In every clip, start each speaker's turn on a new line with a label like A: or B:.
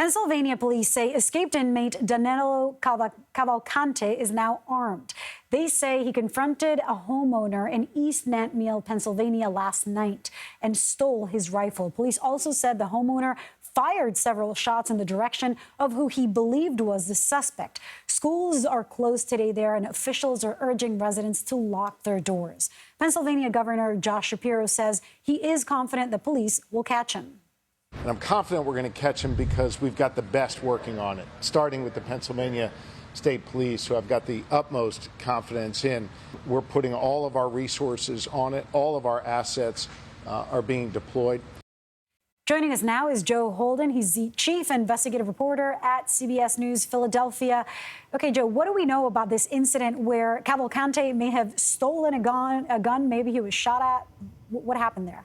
A: Pennsylvania police say escaped inmate Danelo Cavalcante is now armed. They say he confronted a homeowner in East Nantmeal, Pennsylvania last night and stole his rifle. Police also said the homeowner fired several shots in the direction of who he believed was the suspect. Schools are closed today there, and officials are urging residents to lock their doors. Pennsylvania Governor Josh Shapiro says he is confident the police will catch him.
B: And I'm confident we're going to catch him because we've got the best working on it, starting with the Pennsylvania State Police, who I've got the utmost confidence in. We're putting all of our resources on it. All of our assets are being deployed.
A: Joining us now is Joe Holden. He's the chief investigative reporter at CBS News Philadelphia. Okay, Joe, what do we know about this incident where Cavalcante may have stolen a gun? Maybe he was shot at? What happened there?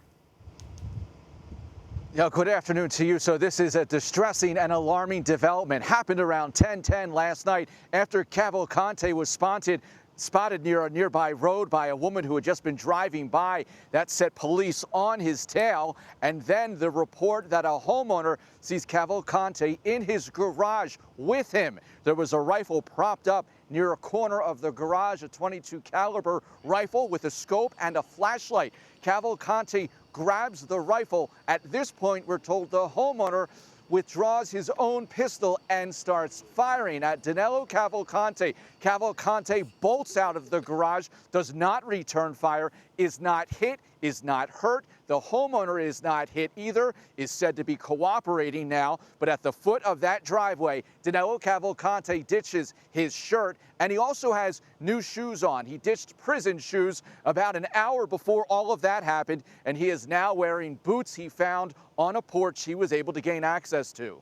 C: Yeah, good afternoon to you. So this is a distressing and alarming development. Happened around 10:10 last night after Cavalcante was spotted near a nearby road by a woman who had just been driving by. That set police on his tail. And then the report that a homeowner sees Cavalcante in his garage with him. There was a rifle propped up near a corner of the garage, a .22 caliber rifle with a scope and a flashlight. Cavalcante grabs the rifle. At this point, we're told the homeowner withdraws his own pistol and starts firing at Danelo Cavalcante. Cavalcante bolts out of the garage, does not return fire, is not hit, is not hurt. The homeowner is not hit either, is said to be cooperating now. But at the foot of that driveway, Danelo Cavalcante ditches his shirt, and he also has new shoes on. He ditched prison shoes about an hour before all of that happened, and he is now wearing boots he found on a porch he was able to gain access to.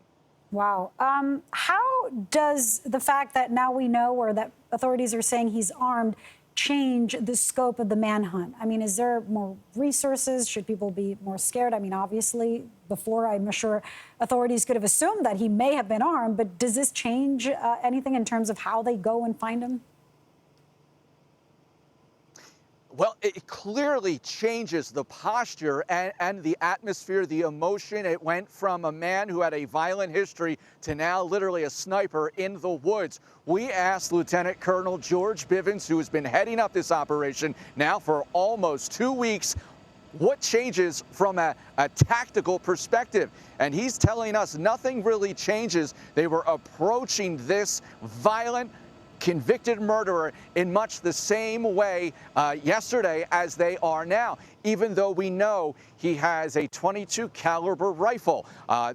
A: Wow. How does the fact that now we know, or that authorities are saying he's armed, change the scope of the manhunt? I mean, is there more resources? Should people be more scared? I mean, obviously, before, I'm sure authorities could have assumed that he may have been armed, but does this change anything in terms of how they go and find him?
C: Well, it clearly changes the posture and the atmosphere, the emotion. It went from a man who had a violent history to now literally a sniper in the woods. We asked Lieutenant Colonel George Bivens, who has been heading up this operation now for almost 2 weeks, what changes from a tactical perspective. And he's telling us nothing really changes. They were approaching this violent, convicted murderer in much the same way yesterday as they are now, even though we know he has a .22 caliber rifle.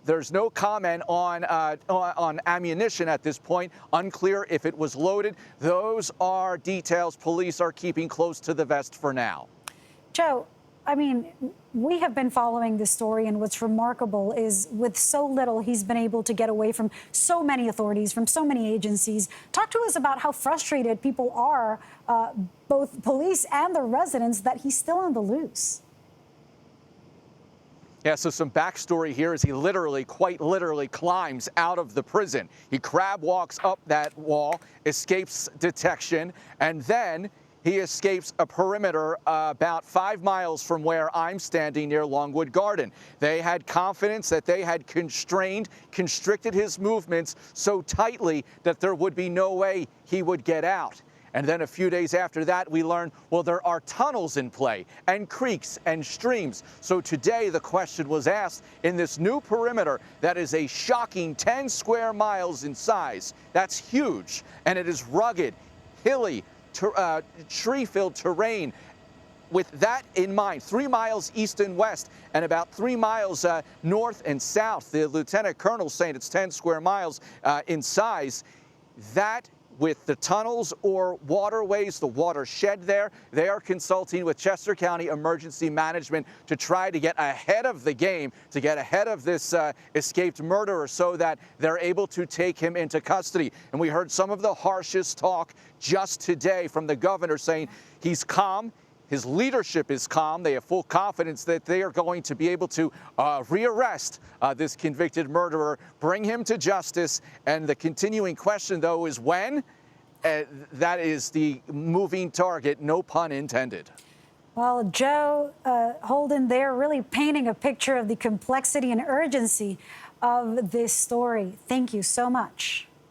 C: There's no comment on ammunition at this point. Unclear if it was loaded. Those are details police are keeping close to the vest for now.
A: Joe, I mean, we have been following this story, and what's remarkable is with so little, he's been able to get away from so many authorities, from so many agencies. Talk to us about how frustrated people are, both police and the residents, that he's still on the loose.
C: Yeah, so some backstory here is he quite literally climbs out of the prison. He crab walks up that wall, escapes detection, and then he escapes a perimeter about 5 miles from where I'm standing near Longwood Garden. They had confidence that they had constricted his movements so tightly that there would be no way he would get out. And then a few days after that, we learned, well, there are tunnels in play and creeks and streams. So today the question was asked in this new perimeter that is a shocking 10 square miles in size. That's huge. And it is rugged, hilly, tree-filled terrain. With that in mind, 3 miles east and west and about 3 miles north and south, the lieutenant colonel saying it's 10 square miles in size. That, with the tunnels or waterways, the watershed there, they are consulting with Chester County Emergency Management to try to get ahead of the game, to get ahead of this escaped murderer so that they're able to take him into custody. And we heard some of the harshest talk just today from the governor saying he's calm. His leadership is calm. They have full confidence that they are going to be able to rearrest this convicted murderer, bring him to justice. And the continuing question, though, is when? That is the moving target, no pun intended.
A: Well, Joe Holden there really painting a picture of the complexity and urgency of this story. Thank you so much.